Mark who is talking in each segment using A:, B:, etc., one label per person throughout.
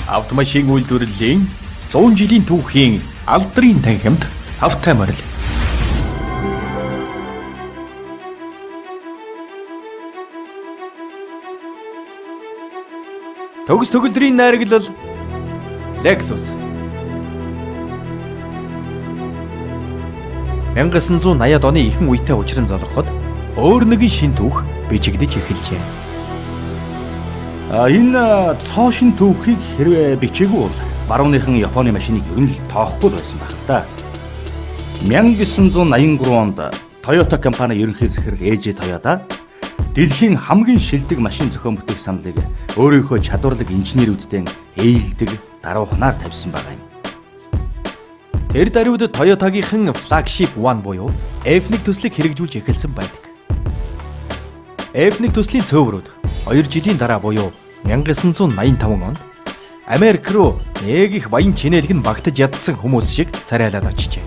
A: Автомашин үйлдвэрлэлийн 100 жилийн түүхийн алдрын танхимд тавтай морил. Төгс төгөлдрийн найраглал Lexus 1980-ад оны ихэнх үетэй учран золгоход өөр нэгэн шин түүх бичигдэж эхэлжээ.
B: Энэ цоо шин түүхийг хэрвээ бичээгүй бол барууныхан Японы машиныг ер нь л тоохгүй байсан байх л да. 1983 онд Toyota компани ерөнхий захирал Эйжи Тоёда дэлхийн хамгийн шилдэг машин зохион бүтээх саналыг өөрийнхөө чадварлаг инженерүүдтэй ээлдэг даруухнаар тавьсан байгаа юм.
A: Тэр даруйд Toyota-гийнхэн flagship One буюу F1 төслийг хэрэгжүүлж эхэлсэн байдаг. F1 төслийн цөөврүүд 2 жилийн дараа буюу 1985 онд Америк руу нэг их баян чинэлэг нь багтаж ядсан хүмүүс шиг царайлаад очижээ.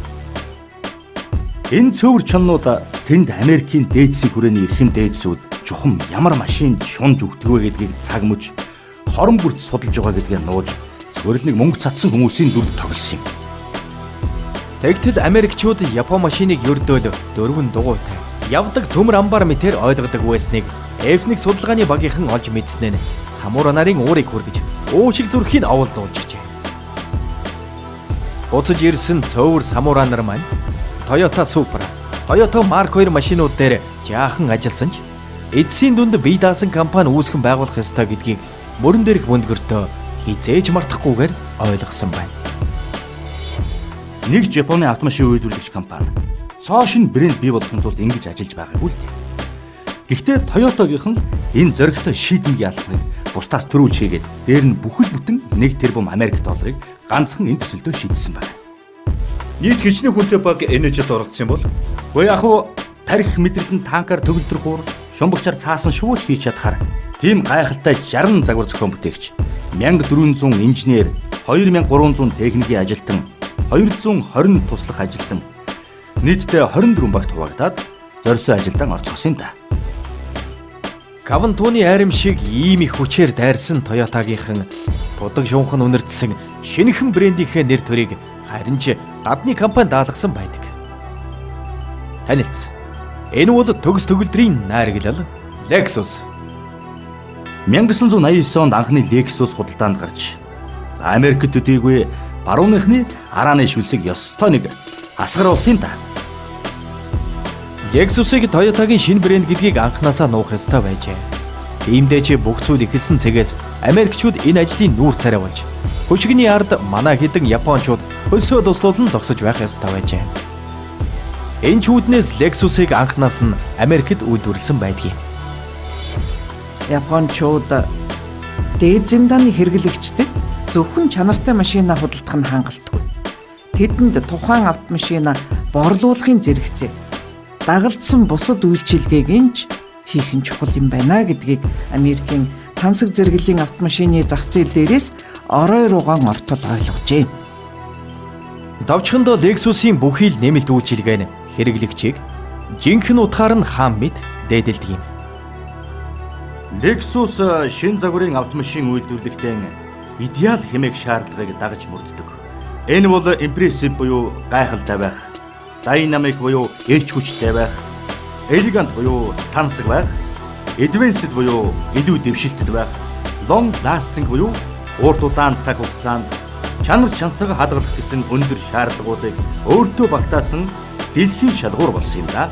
B: Энэ цөөвөр чоннууд тэнд Америкийн дээдсийн хүрээний эрхэм дээдсүүд чухам ямар машинд шунж өгдөг вэ гэдгийг цаг мөж хорон бүрт судалж байгаа гэдгийг нууж зөвхөн нэг мөнгө цацсан хүмүүсийн дүрд тоглосон юм.
A: Тэгтэл Америкчууд Япон машиныг ердөөл дөрвөн дугуйтай явдаг төмөр амбар мэтэр ойлгодог байсныг F1 судалгааны багийнхан олж мэдснээр самура нарын уурыг хүргэж уушиг зүрхийг оволзуулжээ. Буцаж ирсэн цөөвөр самура нар маань Toyota Supra, Toyota Mark II машинууд дээр жаахан ажилласан ч эцсийн дүнд бие даасан компани үүсгэн байгуулах ёстой гэдгийг мөрөн дээрх бүндгөртөө хизээж мартахгүйгээр ойлгосон байна.
B: Нэг Японы автомашин үйлдвэрлэгч компани цоо шин брэнд бий болгохын тулд ингэж ажиллаж байгаагүй л дээ. Гэхдээ Toyota-гийнхан энэ зоригтой шийдэмгийн алхмыг бусдаас төрүүлж хийгээд дээр нь бүхэл бүтэн 1 тэрбум Америк долларыг ганцхан энэ төсөлдөө шийдсэн байна.
C: Нийт хичнээн хүнтэй баг энэ ажилд оролцсон юм бол?
B: Гэхдээ яг уу тарих мэдрэлэн танкаар төгөлдөр хуур шумбагчаар цаасан шууж хийж чадхаар тийм гайхалтай 60 загвар зохион бүтээгч 1400 инженер 2300 техникийн ажилтан 220 туслах ажилтан нийтдээ 24 багт хуваагдаад зорьсон ажилдаа орцгосон юм да.
A: Кавантууны айрам шиг ийм их хүчээр дайрсан Toyota-гийнхан будаг шунхан үнэртсэн шинэхэн брендийнхээ нэр төрийг харин ч гадны компани даалгасан байдаг. Танилцсан. Энэ бол төгс төгөлдрийн найраглал Lexus.
B: 1989 онд анхны Lexus худалдаанд гарч Америкт төдийгүй барууныхны арааны шүлсэг ёстой нэг асгар болсон юм да.
A: Lexus-ыг Toyota-гийн шинэ брэнд гэдгийг анханасаа нуух ёстой байжээ. Иймдээ ч бүх зүйл ихэлсэн цэгээс Америкчууд энэ ажлын нүүр царай болж хүчигний ард манай хэдэн Япончууд өсөө туслуулан зогсож байх ёстой байжээ. Энэ чүүднээс Lexus-ыг анханаас нь Америкт үйлдвэрлэсэн байдгийг.
D: Япончууд дээд зиндааны хэрэглэгчдэд зөвхөн чанартай машина худалдах нь хангалтгүй. Тэдэнд тухайн автомашина борлуулахын зэрэгцээ дагалдсан бусад үйлчилгээг нь хийх нь чухал юм байна гэдгийг Америкийн тансаг зэрэглэлийн автомашины зах зээл дээрээс орой руугаан ортол ойлгожээ.
A: Давчхандаа Lexus-ийн бүхий л нэмэлт үйлчилгээ нь хэрэглэгчийг жинхэнэ утгаар нь хаан мэд дээдэлдэг юм.
B: Lexus шин загварын автомашин үйлдвэрлэхдээ идеал хэмээх шаардлагыг дагаж мөрддөг. Энэ бол импрессив буюу гайхалтай байх, динамик буюу эрч хүчтэй байх, элегант буюу тансаг байх, advanced буюу илүү дэвшилтэд байх, long lasting буюу урт удаан цаг хугацаанд чанар чансаг хадгалах гэсэн өндөр шаардлагуудыг өөртөө багтаасан дэлхийн шалгуур болсон юм да.